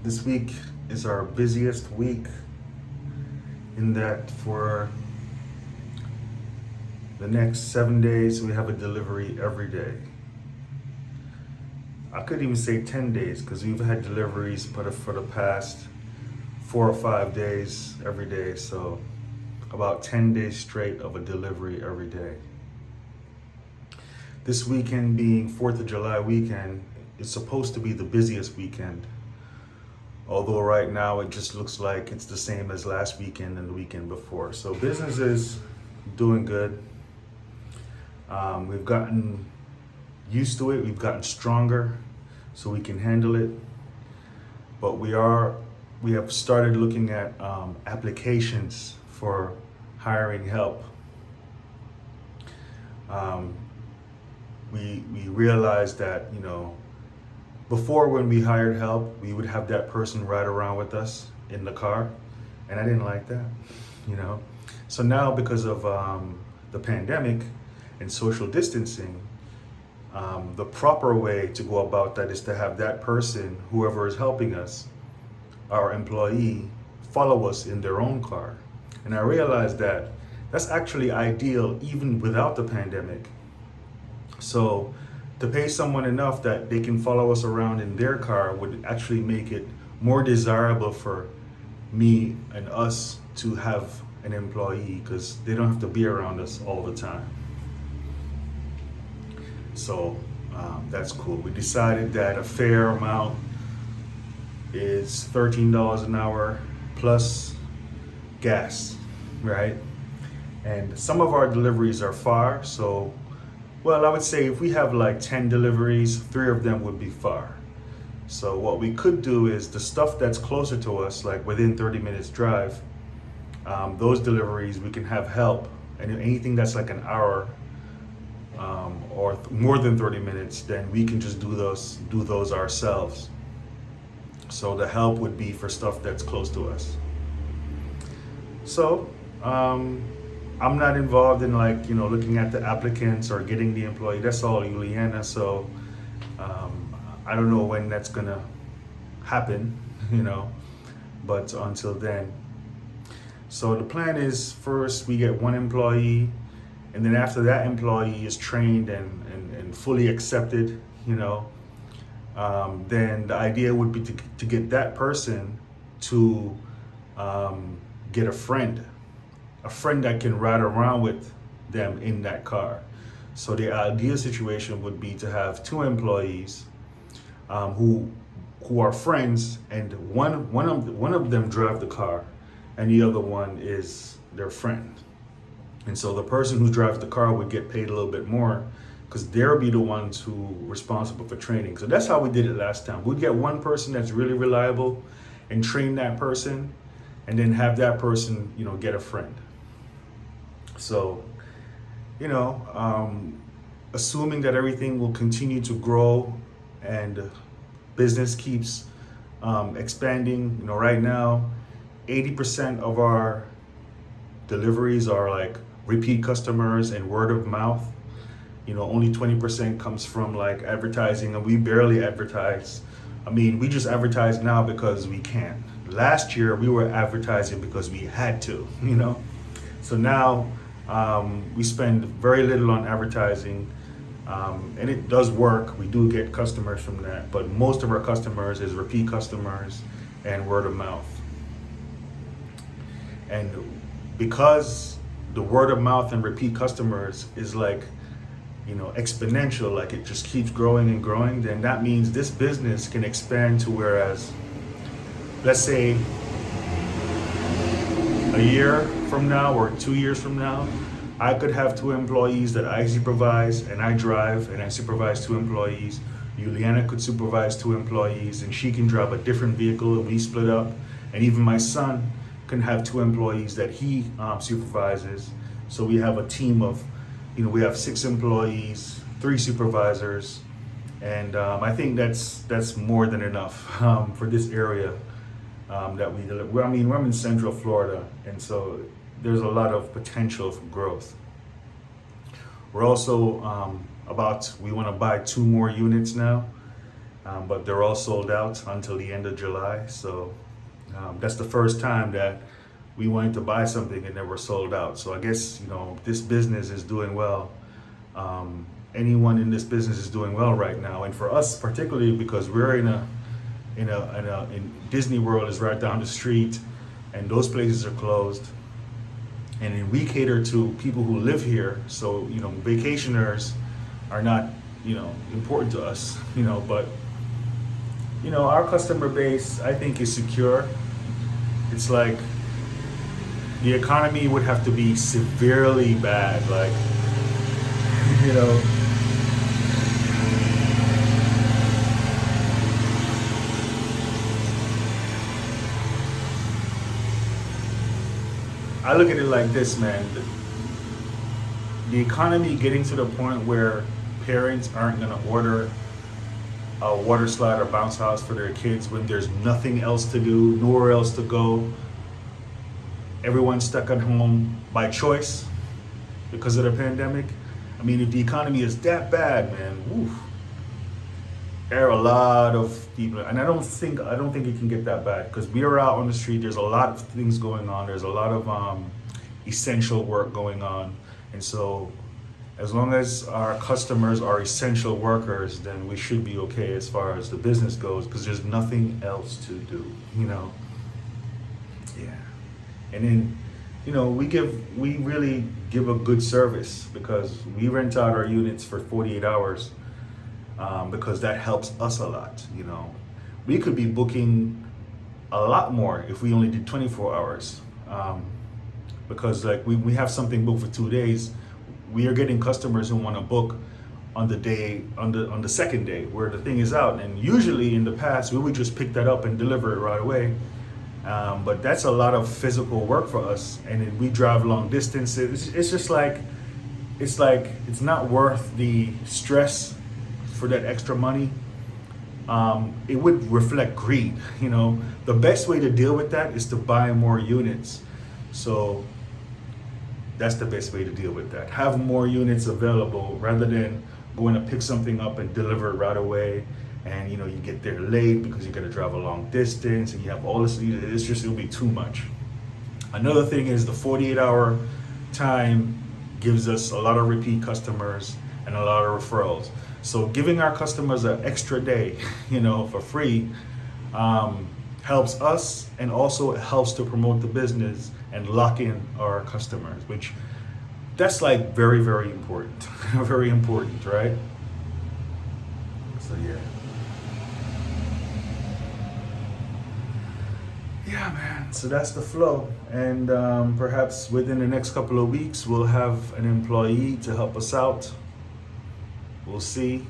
This week is our busiest week in that for the next 7 days we have a delivery every day. I could even say 10 days because we've had deliveries for the past 4 or 5 days every day. So about 10 days straight of a delivery every day. This weekend being 4th of July weekend is supposed to be the busiest weekend. Although right now it just looks like it's the same as last weekend and the weekend before. So business is doing good. We've gotten used to it. We've gotten stronger so we can handle it. But we have started looking at applications for hiring help. Um, we realized that, before when we hired help, we would have that person ride around with us in the car, and I didn't like that, you know. So now, because of the pandemic and social distancing, the proper way to go about that is to have that person, whoever is helping us, our employee, follow us in their own car. And I realized that that's actually ideal even without the pandemic. So to pay someone enough that they can follow us around in their car would actually make it more desirable for me and us to have an employee because they don't have to be around us all the time. So that's cool. We decided that a fair amount is $13 an hour plus gas, right? And some of our deliveries are far, so well, I would say if we have like 10 deliveries, 3 of them would be far. So what we could do is the stuff that's closer to us, like within 30 minutes drive, those deliveries we can have help. And anything that's like an hour or more than 30 minutes, then we can just do those ourselves. So the help would be for stuff that's close to us. So I'm not involved in looking at the applicants or getting the employee. That's all Juliana. So I don't know when that's gonna happen, but until then. So the plan is first we get one employee, and then after that employee is trained and fully accepted, then the idea would be to get that person to get a friend that can ride around with them in that car. So the ideal situation would be to have 2 employees who are friends, and one of them drive the car, and the other one is their friend. And so the person who drives the car would get paid a little bit more because they'll be the ones who are responsible for training. So that's how we did it last time. We'd get one person that's really reliable and train that person, and then have that person, get a friend. So, assuming that everything will continue to grow and business keeps expanding, right now, 80% of our deliveries are like repeat customers and word of mouth. Only 20% comes from like advertising, and we barely advertise. I mean, we just advertise now because we can. Last year, we were advertising because we had to, So now we spend very little on advertising, and it does work. We do get customers from that, but most of our customers is repeat customers and word of mouth. And because the word of mouth and repeat customers is like, exponential, like it just keeps growing and growing, then that means this business can expand to whereas, let's say, a year from now or 2 years from now, I could have 2 employees that I supervise and I drive, and I supervise 2 employees. Juliana could supervise 2 employees and she can drive a different vehicle, and we split up. And even my son can have 2 employees that he supervises. So we have a team of, we have 6 employees, 3 supervisors, and I think that's more than enough for this area that we live. We're in Central Florida, and so there's a lot of potential for growth. We're also we want to buy 2 more units now, but they're all sold out until the end of July. So that's the first time that we wanted to buy something and they were sold out. So I guess, this business is doing well. Anyone in this business is doing well right now, and for us particularly because we're in Disney World is right down the street, and those places are closed. And then we cater to people who live here, so vacationers are not important to us. But our customer base, I think, is secure. It's like the economy would have to be severely bad, like you know. I look at it like this, man. The economy getting to the point where parents aren't gonna order a water slide or bounce house for their kids when there's nothing else to do, nowhere else to go. Everyone's stuck at home by choice because of the pandemic. I mean, if the economy is that bad, man, woof, there are a lot of people, and I don't think it can get that bad because we are out on the street. There's a lot of things going on. There's a lot of essential work going on, and so as long as our customers are essential workers, then we should be okay as far as the business goes because there's nothing else to do. Yeah, and then we really give a good service because we rent out our units for 48 hours. Because that helps us a lot. We could be booking a lot more if we only did 24 hours. Because like we have something booked for 2 days, we are getting customers who want to book on the second day where the thing is out. And usually in the past, we would just pick that up and deliver it right away. But that's a lot of physical work for us. And then we drive long distances. It's just like, it's not worth the stress for that extra money. It would reflect greed. The best way to deal with that is to buy more units. So that's the best way to deal with that. Have more units available rather than going to pick something up and deliver it right away. And you get there late because you got to drive a long distance and you have all this. It'll be too much. Another thing is the 48-hour time gives us a lot of repeat customers and a lot of referrals. So giving our customers an extra day, for free, helps us, and also it helps to promote the business and lock in our customers, which that's like very, very important, very important, right? So yeah, man. So that's the flow, and perhaps within the next couple of weeks, we'll have an employee to help us out. We'll see.